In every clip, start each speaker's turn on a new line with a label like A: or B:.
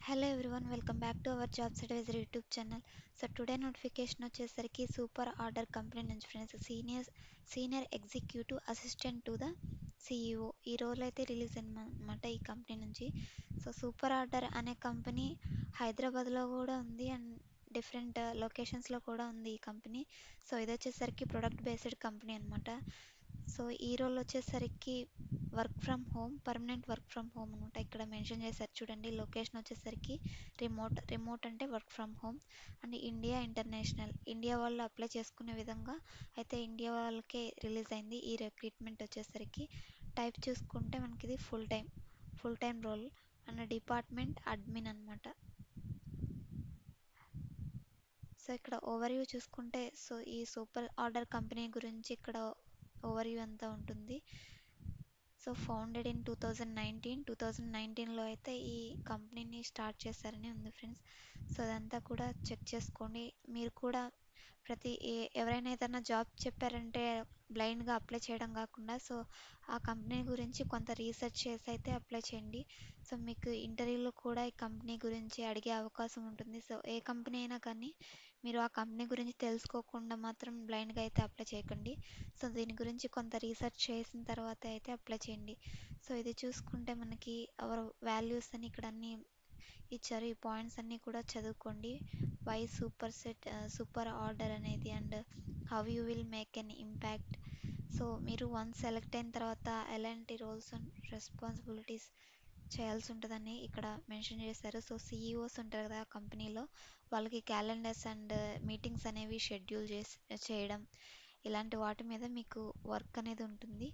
A: Hello everyone, welcome back to our Jobs Advisor YouTube channel. So today notification వచ్చేసరికి super order company నుంచి friends senior executive assistant to the CEO ఈ role అయితే release అన్నమాట ఈ company నుంచి. So super order అనే company హైదరాబాద్లో కూడా ఉంది అండ్ డిఫరెంట్ లొకేషన్స్లో కూడా ఉంది ఈ కంపెనీ. సో ఇది వచ్చేసరికి ప్రొడక్ట్ బేస్డ్ కంపెనీ అనమాట. సో ఈ రోల్ వచ్చేసరికి work from home, permanent work from home అనమాట. ఇక్కడ మెన్షన్ చేశారు చూడండి, లొకేషన్ వచ్చేసరికి రిమోట్ అంటే work from home and India international, India వాళ్ళు అప్లై చేసుకునే విధంగా అయితే ఇండియా వాళ్ళకే రిలీజ్ అయింది ఈ రిక్రూట్మెంట్ వచ్చేసరికి. టైప్ చూసుకుంటే మనకి ఇది full time role and department admin అనమాట. సో ఇక్కడ ఓవర్వ్యూ చూసుకుంటే సో ఈ సూపర్ ఆర్డర్ కంపెనీ గురించి ఇక్కడ ఓవర్వ్యూ అంతా ఉంటుంది. సో ఫౌండెడ్ ఇన్ 2019లో అయితే ఈ కంపెనీని స్టార్ట్ చేశారని ఉంది ఫ్రెండ్స్. సో అదంతా కూడా చెక్ చేసుకోండి. మీరు కూడా ఎవరైనా ఏదైనా జాబ్ చెప్పారంటే బ్లైండ్గా అప్లై చేయడం కాకుండా సో ఆ కంపెనీ గురించి కొంత రీసెర్చ్ చేసి అయితే అప్లై చేయండి. సో మీకు ఇంటర్వ్యూలో కూడా ఈ కంపెనీ గురించి అడిగే అవకాశం ఉంటుంది. సో ఏ కంపెనీ అయినా కానీ మీరు ఆ కంపెనీ గురించి తెలుసుకోకుండా మాత్రం బ్లైండ్గా అయితే అప్లై చేయకండి. సో దీని గురించి కొంత రీసెర్చ్ చేసిన తర్వాత అయితే అప్లై చేయండి. సో ఇది చూసుకుంటే మనకి అవర్ వాల్యూస్ అని ఇక్కడ అన్ని ఇచ్చారు. ఈ పాయింట్స్ అన్నీ కూడా చదువుకోండి. వై సూపర్ ఆర్డర్ అనేది and how you will make an impact. So మీరు వన్స్ సెలెక్ట్ అయిన తర్వాత ఎలాంటి రోల్స్ అండ్ రెస్పాన్సిబిలిటీస్ చేయాల్సి ఉంటుందని ఇక్కడ మెన్షన్ చేశారు. సో సిఇఓస్ ఉంటారు కదా కంపెనీలో, వాళ్ళకి క్యాలెండర్స్ అండ్ మీటింగ్స్ అనేవి షెడ్యూల్ చేయడం, ఇలాంటి వాటి మీద మీకు వర్క్ అనేది ఉంటుంది.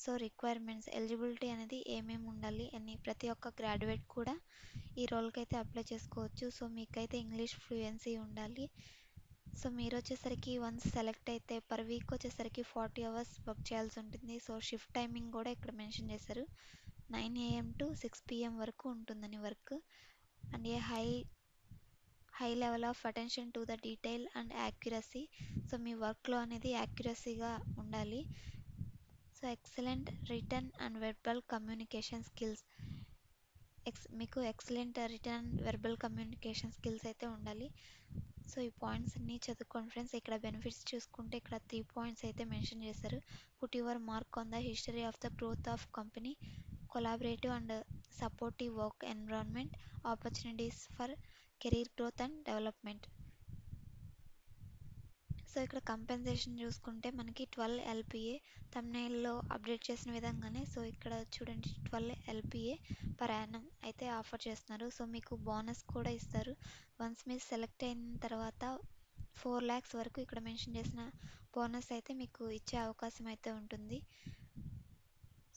A: సో రిక్వైర్మెంట్స్, ఎలిజిబిలిటీ అనేది ఏమేమి ఉండాలి అని ప్రతి ఒక్క గ్రాడ్యుయేట్ కూడా ఈ రోల్కి అయితే అప్లై చేసుకోవచ్చు. సో మీకైతే ఇంగ్లీష్ ఫ్లూయెన్సీ ఉండాలి. సో మీరు వచ్చేసరికి వన్స్ సెలెక్ట్ అయితే పర్ వీక్ వచ్చేసరికి 40 అవర్స్ వర్క్ చేయాల్సి ఉంటుంది. సో షిఫ్ట్ టైమింగ్ కూడా ఇక్కడ మెన్షన్ చేశారు, 9 AM to 6 PM వరకు ఉంటుందని work. And a high level of attention to the detail and accuracy. So మీ వర్క్లో అనేది యాక్యురసీగా ఉండాలి. So excellent written and verbal communication skills, మీకు excellent written and verbal communication skills అయితే ఉండాలి. సో ఈ పాయింట్స్ అన్నీ చదువుకోండి ఫ్రెండ్స్. ఇక్కడ బెనిఫిట్స్ చూసుకుంటే ఇక్కడ 3 పాయింట్స్ అయితే మెన్షన్ చేశారు. Put your mark on the history of the growth of company, collaborative and supportive work environment, opportunities for career growth and development. So ఇక్కడ కంపెన్సేషన్ చూసుకుంటే మనకి 12 LPA థంబ్నెయిల్లో అప్డేట్ చేసిన విధంగానే. సో ఇక్కడ చూడండి 12 LPA పర్ యానం అయితే offer చేస్తున్నారు. So మీకు బోనస్ కూడా ఇస్తారు. వన్స్ మీరు సెలెక్ట్ అయిన తర్వాత 4 lakhs వరకు ఇక్కడ మెన్షన్ చేసిన బోనస్ అయితే మీకు ఇచ్చే అవకాశం అయితే ఉంటుంది.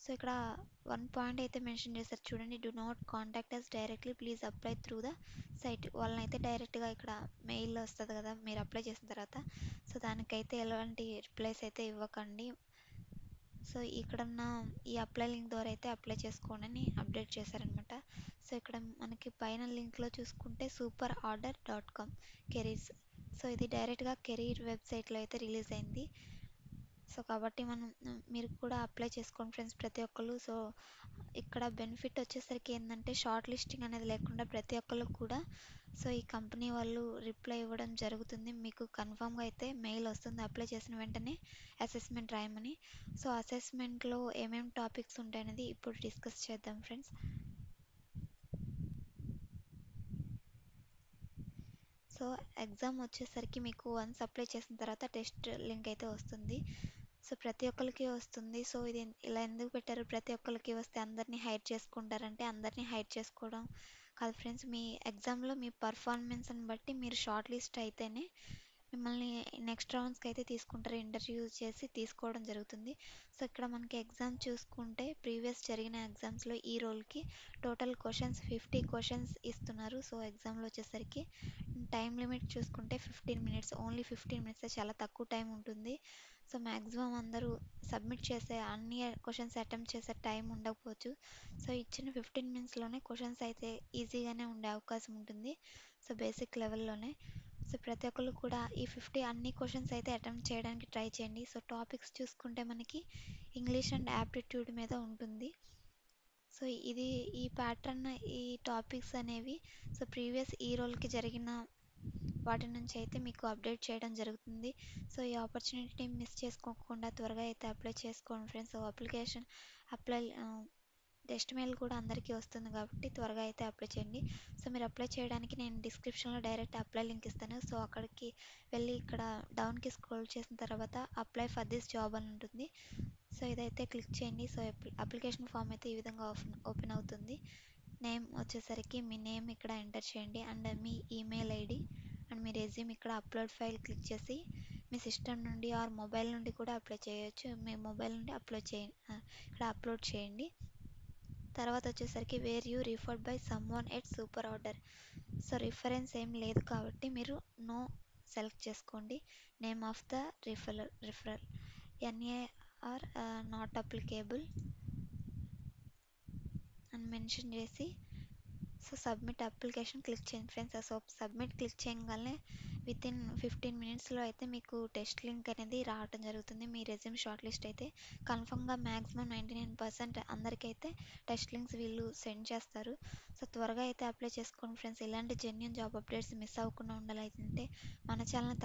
A: సో ఇక్కడ 1 పాయింట్ అయితే మెన్షన్ చేశారు చూడండి, do not contact us directly, please apply through the site. వాళ్ళని అయితే డైరెక్ట్గా ఇక్కడ మెయిల్ వస్తుంది కదా మీరు అప్లై చేసిన తర్వాత, సో దానికైతే ఎలాంటి రిప్లైస్ అయితే ఇవ్వకండి. సో ఇక్కడ ఉన్న ఈ అప్లై లింక్ ద్వారా అయితే అప్లై చేసుకోండి అని అప్డేట్ చేశారనమాట. సో ఇక్కడ మనకి పైన లింక్లో చూసుకుంటే superorder.com కెరీర్స్. సో ఇది డైరెక్ట్గా కెరీర్ వెబ్సైట్లో అయితే రిలీజ్ అయింది. సో కాబట్టి మీరు కూడా అప్లై చేసుకోండి ఫ్రెండ్స్ ప్రతి ఒక్కరు. సో ఇక్కడ బెనిఫిట్ వచ్చేసరికి ఏంటంటే షార్ట్ లిస్టింగ్ అనేది లేకుండా ప్రతి ఒక్కరు కూడా సో ఈ కంపెనీ వాళ్ళు రిప్లై ఇవ్వడం జరుగుతుంది. మీకు కన్ఫామ్గా అయితే మెయిల్ వస్తుంది అప్లై చేసిన వెంటనే అసెస్మెంట్ రాయమని. సో అసెస్మెంట్లో ఏమేమి టాపిక్స్ ఉంటాయనేది ఇప్పుడు డిస్కస్ చేద్దాం ఫ్రెండ్స్. సో ఎగ్జామ్ వచ్చేసరికి మీకు వన్స్ అప్లై చేసిన తర్వాత టెస్ట్ లింక్ అయితే వస్తుంది. సో ప్రతి ఒక్కరికి వస్తుంది. సో ఇది ఇలా ఎందుకు పెట్టారు, ప్రతి ఒక్కరికి వస్తే అందరినీ హైడ్ చేసుకుంటారంటే అందరినీ హైడ్ చేసుకోవడం కాదు ఫ్రెండ్స్. మీ ఎగ్జామ్లో మీ పర్ఫార్మెన్స్ని బట్టి మీరు షార్ట్ లిస్ట్ అయితేనే మిమ్మల్ని నెక్స్ట్ రౌండ్స్కి అయితే తీసుకుంటారు, ఇంటర్వ్యూ చేసి తీసుకోవడం జరుగుతుంది. సో ఇక్కడ మనకి ఎగ్జామ్ చూసుకుంటే ప్రీవియస్ జరిగిన ఎగ్జామ్స్లో ఈ రోల్కి టోటల్ క్వశ్చన్స్ 50 క్వశ్చన్స్ ఇస్తున్నారు. సో ఎగ్జామ్లో వచ్చేసరికి టైం లిమిట్ చూసుకుంటే 15 minutes, ఓన్లీ 15 minutes, చాలా తక్కువ టైం ఉంటుంది. సో మ్యాక్సిమం అందరూ సబ్మిట్ చేసే అన్ని క్వశ్చన్స్ అటెంప్ట్ చేసే టైం ఉండకపోవచ్చు. సో ఇచ్చిన 15 minutesలోనే క్వశ్చన్స్ అయితే ఈజీగానే ఉండే అవకాశం ఉంటుంది. So basic లెవెల్లోనే. సో ప్రతి ఒక్కరు కూడా ఈ 50 అన్ని క్వశ్చన్స్ అయితే అటెంప్ట్ చేయడానికి ట్రై చేయండి. సో టాపిక్స్ చూసుకుంటే మనకి ఇంగ్లీష్ అండ్ యాప్టిట్యూడ్ మీద ఉంటుంది. సో ఇది ఈ ప్యాటర్న్ ఈ టాపిక్స్ అనేవి సో ప్రీవియస్ ఈ రోల్కి జరిగిన వాటి నుంచి అయితే మీకు అప్డేట్ చేయడం జరుగుతుంది. సో ఈ ఆపర్చునిటీని మిస్ చేసుకోకుండా త్వరగా అయితే అప్లై చేసుకోండి friends. So application apply test mail కూడా అందరికీ వస్తుంది కాబట్టి త్వరగా అయితే అప్లై చేయండి. సో మీరు అప్లై చేయడానికి నేను డిస్క్రిప్షన్లో డైరెక్ట్ అప్లై లింక్ ఇస్తాను. సో అక్కడికి వెళ్ళి ఇక్కడ డౌన్కి స్క్రోల్ చేసిన తర్వాత అప్లై ఫర్ దిస్ జాబ్ అని ఉంటుంది. సో ఇదైతే క్లిక్ చేయండి. సో అప్లికేషన్ ఫామ్ అయితే ఈ విధంగా ఓపెన్ అవుతుంది. నేమ్ వచ్చేసరికి మీ నేమ్ ఇక్కడ ఎంటర్ చేయండి and me email ID and me resume ఇక్కడ అప్లోడ్ ఫైల్ క్లిక్ చేసి మీ సిస్టమ్ నుండి ఆర్ మొబైల్ నుండి కూడా అప్లై చేయొచ్చు. మీ మొబైల్ నుండి ఇక్కడ అప్లోడ్ చేయండి. తర్వాత వచ్చేసరికి where you referred by someone at super order. So reference ఏం లేదు కాబట్టి మీరు నో సెలెక్ట్ చేసుకోండి. Name of the referral NAR not applicable అని మెన్షన్ చేసి సో సబ్మిట్ అప్లికేషన్ క్లిక్ చేయండి ఫ్రెండ్స్. సో సబ్మిట్ క్లిక్ చేయగానే వితిన్ 15 మినిట్స్లో అయితే మీకు టెస్ట్ లింక్ అనేది రావడం జరుగుతుంది. మీ రెజ్యూమ్ షార్ట్ లిస్ట్ అయితే కన్ఫర్మ్గా మ్యాక్సిమం 99% అందరికైతే టెస్ట్ లింక్స్ వీళ్ళు సెండ్ చేస్తారు. సో త్వరగా అయితే అప్లై చేసుకోండి ఫ్రెండ్స్. ఇలాంటి జెన్యూన్ జాబ్ అప్డేట్స్ మిస్ అవ్వకుండా ఉండాలంటే మన ఛానల్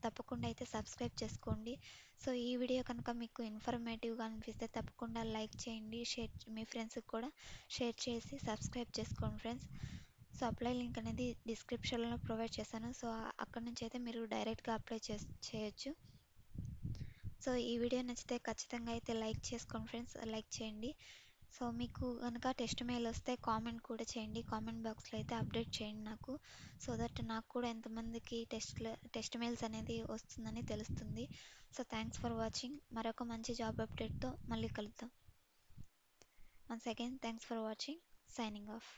A: తప్పకుండా అయితే సబ్స్క్రైబ్ చేసుకోండి. సో ఈ వీడియో కనుక మీకు ఇన్ఫర్మేటివ్గా అనిపిస్తే తప్పకుండా లైక్ చేయండి, మీ ఫ్రెండ్స్కి కూడా షేర్ చేసి సబ్స్క్రైబ్ చేసుకోండి ఫ్రెండ్స్. సో అప్లై లింక్ అనేది డిస్క్రిప్షన్లో ప్రొవైడ్ చేశాను. సో అక్కడ నుంచి అయితే మీరు డైరెక్ట్గా అప్లై చేయొచ్చు. సో ఈ వీడియో నచ్చితే ఖచ్చితంగా అయితే లైక్ చేసుకోండి ఫ్రెండ్స్, లైక్ చేయండి. సో మీకు కనుక టెస్ట్ మెయిల్ వస్తే కామెంట్ కూడా చేయండి. కామెంట్ బాక్స్లో అయితే అప్డేట్ చేయండి నాకు. సో దట్ నాకు కూడా ఎంతమందికి టెస్ట్ మెయిల్స్ అనేది వస్తుందని తెలుస్తుంది. So thanks for watching. మరొక మంచి జాబ్ అప్డేట్తో మళ్ళీ కలుద్దాం. Once again thanks for watching. Signing off.